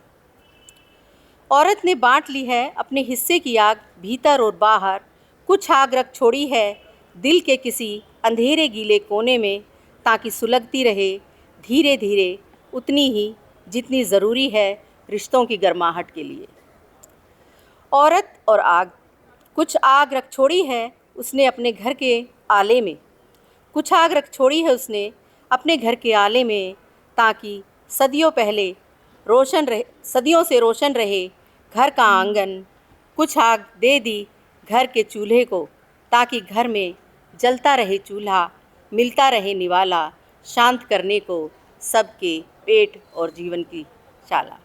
औरत ने बांट ली है अपने हिस्से की आग भीतर और बाहर। कुछ आग रख छोड़ी है दिल के किसी अंधेरे गीले कोने में, ताकि सुलगती रहे धीरे धीरे उतनी ही जितनी ज़रूरी है रिश्तों की गर्माहट के लिए। औरत और आग। कुछ आग रख छोड़ी है उसने अपने घर के आले में। कुछ आग रख छोड़ी है उसने अपने घर के आले में, ताकि सदियों से रोशन रहे घर का आंगन। कुछ आग दे दी घर के चूल्हे को, ताकि घर में जलता रहे चूल्हा, मिलता रहे निवाला, शांत करने को सबके पेट और जीवन की शाला।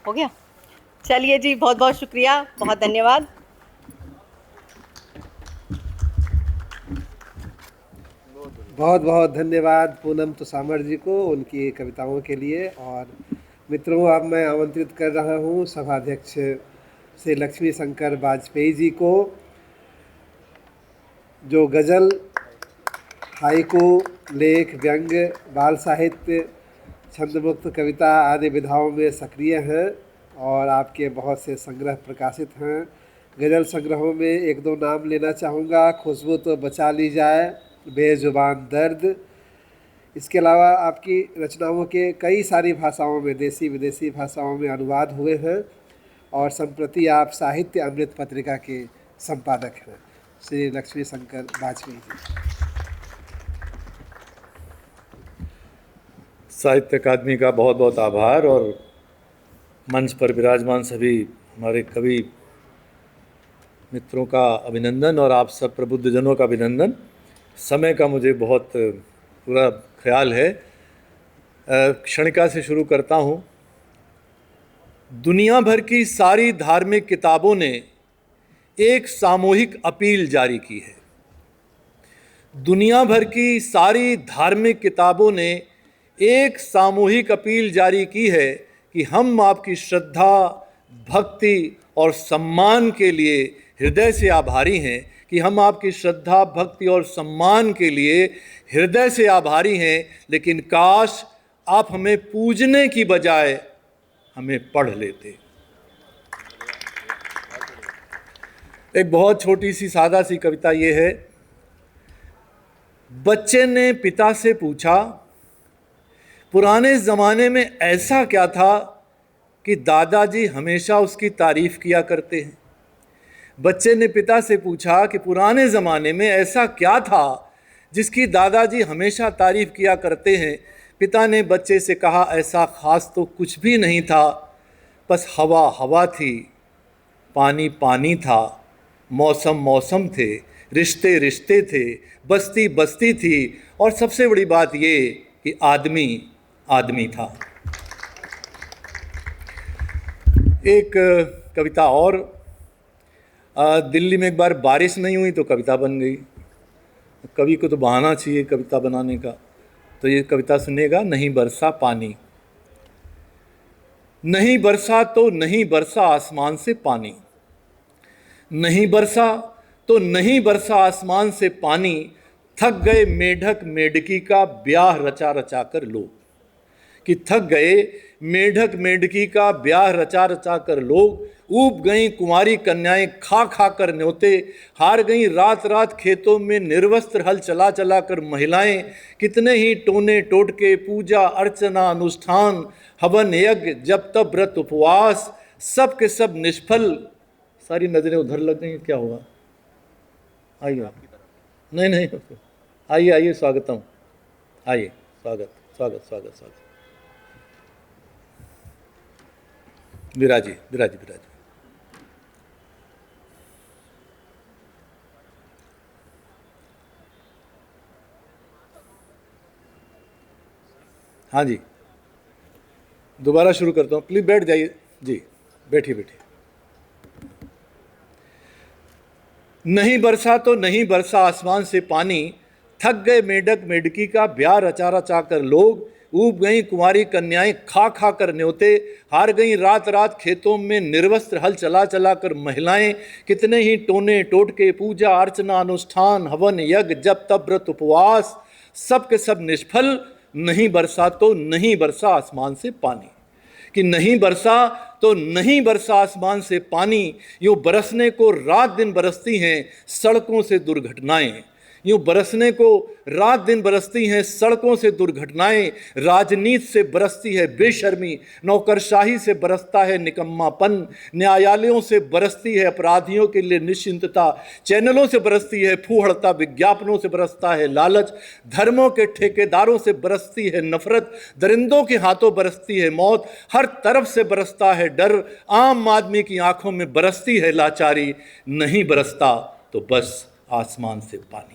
हो गया? चलिए जी, बहुत बहुत शुक्रिया, बहुत धन्यवाद। बहुत बहुत धन्यवाद पूनम तुसामर जी को उनकी कविताओं के लिए। और मित्रों, अब मैं आमंत्रित कर रहा हूँ सभाध्यक्ष श्री लक्ष्मी शंकर वाजपेयी जी को, जो गज़ल, हाइकू, लेख, व्यंग, बाल साहित्य, छंदमुक्त कविता आदि विधाओं में सक्रिय हैं और आपके बहुत से संग्रह प्रकाशित हैं। गज़ल संग्रहों में एक दो नाम लेना चाहूँगा। खुशबू तो बचा ली जाए, बेजुबान दर्द। इसके अलावा आपकी रचनाओं के कई सारी भाषाओं में, देसी विदेशी भाषाओं में अनुवाद हुए हैं और संप्रति आप साहित्य अमृत पत्रिका के संपादक हैं। श्री लक्ष्मी शंकर वाजपेयी जी। साहित्य अकादमी का बहुत बहुत आभार और मंच पर विराजमान सभी हमारे कवि मित्रों का अभिनंदन और आप सब प्रबुद्धजनों का अभिनंदन। समय का मुझे बहुत पूरा ख्याल है। क्षणिका से शुरू करता हूँ। दुनिया भर की सारी धार्मिक किताबों ने एक सामूहिक अपील जारी की है। दुनिया भर की सारी धार्मिक किताबों ने एक सामूहिक अपील जारी की है कि हम आपकी श्रद्धा, भक्ति और सम्मान के लिए हृदय से आभारी हैं, कि हम आपकी श्रद्धा, भक्ति और सम्मान के लिए हृदय से आभारी हैं, लेकिन काश आप हमें पूजने की बजाय हमें पढ़ लेते। एक बहुत छोटी सी सादा सी कविता ये है। बच्चे ने पिता से पूछा, पुराने ज़माने में ऐसा क्या था कि दादाजी हमेशा उसकी तारीफ़ किया करते हैं। बच्चे ने पिता से पूछा कि पुराने ज़माने में ऐसा क्या था जिसकी दादाजी हमेशा तारीफ़ किया करते हैं। पिता ने बच्चे से कहा, ऐसा ख़ास तो कुछ भी नहीं था, बस हवा हवा थी, पानी पानी था, मौसम मौसम थे, रिश्ते रिश्ते थे, बस्ती बस्ती थी, और सबसे बड़ी बात ये कि आदमी आदमी था। एक कविता और, दिल्ली में एक बार बारिश नहीं हुई तो कविता बन गई। कवि को तो बहाना चाहिए कविता बनाने का, तो ये कविता सुनेगा, नहीं बरसा पानी। नहीं बरसा तो नहीं बरसा आसमान से पानी, नहीं बरसा तो नहीं बरसा आसमान से पानी, थक गए मेढक मेढकी का ब्याह रचा रचा कर लोग। कि थक गए मेढक मेढकी का ब्याह रचा रचा कर लोग, ऊब गई कुंवारी कन्याएं खा खा कर न्योते, हार गई रात रात खेतों में निर्वस्त्र हल चला चला कर महिलाएं, कितने ही टोने टोटके पूजा अर्चना अनुष्ठान हवन यज्ञ जब तब व्रत उपवास, सब के सब निष्फल। सारी नजरें उधर लग गई, क्या हुआ? आइए, नहीं नहीं, आइए आइए, स्वागतम, आइए, स्वागत स्वागत स्वागत स्वागत। विराजी विराजी विराजी। हाँ जी, दोबारा शुरू करता हूँ, प्लीज बैठ जाइए जी, बैठिए बैठिए। नहीं बरसा तो नहीं बरसा आसमान से पानी, थक गए मेढक मेढकी का ब्याह रचा रचा कर लोग, ऊब गई कुंवारी कन्याएं खा खा कर न्योते, हार गई रात रात खेतों में निर्वस्त्र हल चला चला कर महिलाएं, कितने ही टोने टोटके पूजा अर्चना अनुष्ठान हवन यज्ञ जप तप व्रत उपवास, सब के सब निष्फल। नहीं बरसा तो नहीं बरसा आसमान से पानी, कि नहीं बरसा तो नहीं बरसा आसमान से पानी, यूं बरसने को रात दिन बरसती हैं सड़कों से दुर्घटनाएं, यूं बरसने को रात दिन बरसती हैं सड़कों से दुर्घटनाएं, राजनीति से बरसती है बेशर्मी, नौकरशाही से बरसता है निकम्मापन, न्यायालयों से बरसती है अपराधियों के लिए निश्चिंतता, चैनलों से बरसती है फूहड़ता, विज्ञापनों से बरसता है लालच, धर्मों के ठेकेदारों से बरसती है नफरत, दरिंदों के हाथों बरसती है मौत, हर तरफ से बरसता है डर, आम आदमी की आंखों में बरसती है लाचारी। नहीं बरसता तो बस आसमान से पानी।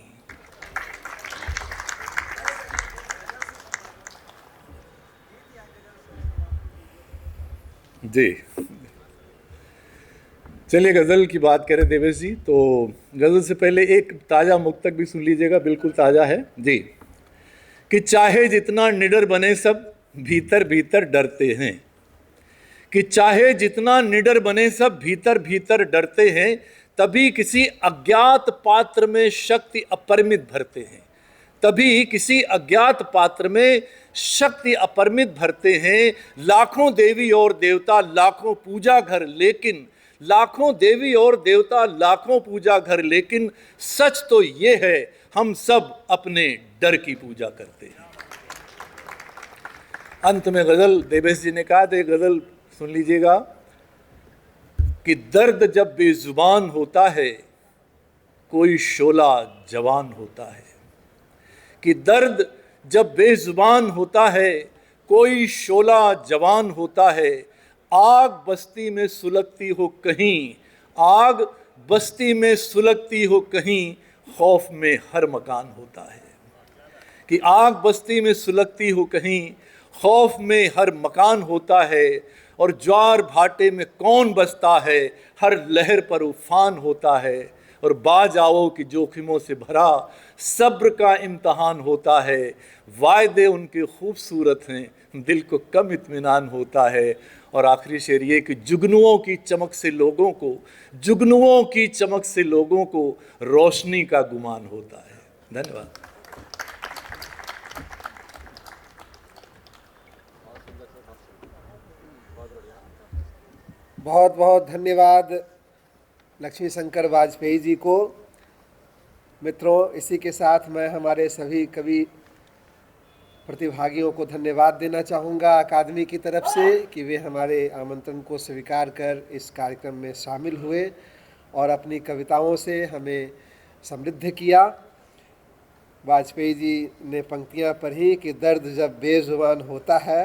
जी, चलिए गज़ल की बात करें देवेश जी, तो गज़ल से पहले एक ताज़ा मुक्तक भी सुन लीजिएगा, बिल्कुल ताज़ा है जी। कि चाहे जितना निडर बने सब भीतर भीतर डरते हैं, कि चाहे जितना निडर बने सब भीतर भीतर डरते हैं, तभी किसी अज्ञात पात्र में शक्ति अपरिमित भरते हैं, तभी किसी अज्ञात पात्र में शक्ति अपरिमित भरते हैं। लाखों देवी और देवता लाखों पूजा घर, लेकिन लाखों देवी और देवता लाखों पूजा घर, लेकिन सच तो ये है हम सब अपने डर की पूजा करते हैं। अंत में गजल देवेश जी ने कहा, तो गजल सुन लीजिएगा कि दर्द जब बेजुबान होता है कोई शोला जवान होता है, कि दर्द जब बेजुबान होता है कोई शोला जवान होता है, आग बस्ती में सुलगती हो कहीं, आग बस्ती में सुलगती हो कहीं, खौफ में हर मकान होता है। कि आग बस्ती में सुलगती हो कहीं, खौफ में हर मकान होता है, और ज्वार भाटे में कौन बसता है, हर लहर पर उफान होता है, और बाज आओ कि जोखिमों से भरा सब्र का इम्तहान होता है। वायदे उनके खूबसूरत हैं, दिल को कम इत्मीनान होता है। और आखिरी शेर ये कि जुगनुओं की चमक से लोगों को, जुगनुओं की चमक से लोगों को रोशनी का गुमान होता है। धन्यवाद। बहुत बहुत धन्यवाद लक्ष्मी शंकर वाजपेयी जी को। मित्रों, इसी के साथ मैं हमारे सभी कवि प्रतिभागियों को धन्यवाद देना चाहूँगा अकादमी की तरफ से कि वे हमारे आमंत्रण को स्वीकार कर इस कार्यक्रम में शामिल हुए और अपनी कविताओं से हमें समृद्ध किया। वाजपेयी जी ने पंक्तियाँ पढ़ी कि दर्द जब बेजुबान होता है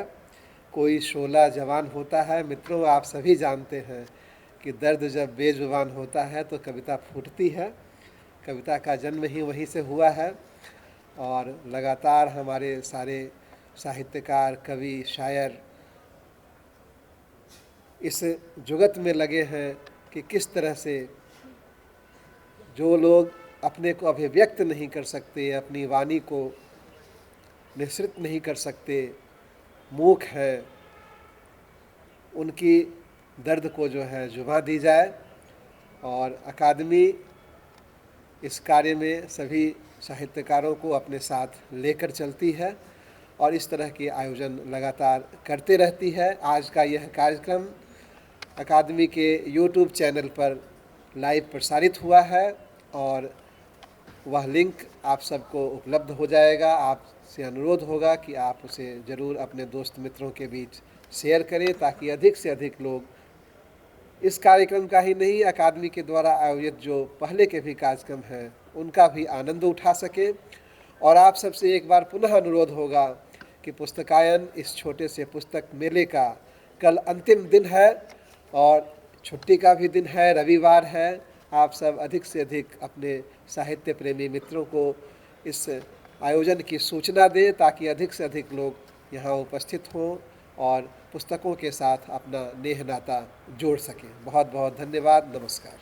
कोई शोला जवान होता है। मित्रों, आप सभी जानते हैं कि दर्द जब बेजुबान होता है तो कविता फूटती है। कविता का जन्म ही वहीं से हुआ है और लगातार हमारे सारे साहित्यकार, कवि, शायर इस जुगत में लगे हैं कि किस तरह से जो लोग अपने को अभिव्यक्त नहीं कर सकते, अपनी वाणी को निःसृत नहीं कर सकते, मूक हैं, उनकी दर्द को जो है जुबां दी जाए। और अकादमी इस कार्य में सभी साहित्यकारों को अपने साथ लेकर चलती है और इस तरह के आयोजन लगातार करते रहती है। आज का यह कार्यक्रम अकादमी के YouTube चैनल पर लाइव प्रसारित हुआ है और वह लिंक आप सबको उपलब्ध हो जाएगा। आपसे अनुरोध होगा कि आप उसे ज़रूर अपने दोस्त मित्रों के बीच शेयर करें ताकि अधिक से अधिक लोग इस कार्यक्रम का ही नहीं, अकादमी के द्वारा आयोजित जो पहले के भी कार्यक्रम हैं उनका भी आनंद उठा सके। और आप सबसे एक बार पुनः अनुरोध होगा कि पुस्तकायन इस छोटे से पुस्तक मेले का कल अंतिम दिन है और छुट्टी का भी दिन है, रविवार है। आप सब अधिक से अधिक अपने साहित्य प्रेमी मित्रों को इस आयोजन की सूचना दें ताकि अधिक से अधिक लोग यहाँ उपस्थित हों और पुस्तकों के साथ अपना नेह नाता जोड़ सकें। बहुत बहुत धन्यवाद। नमस्कार।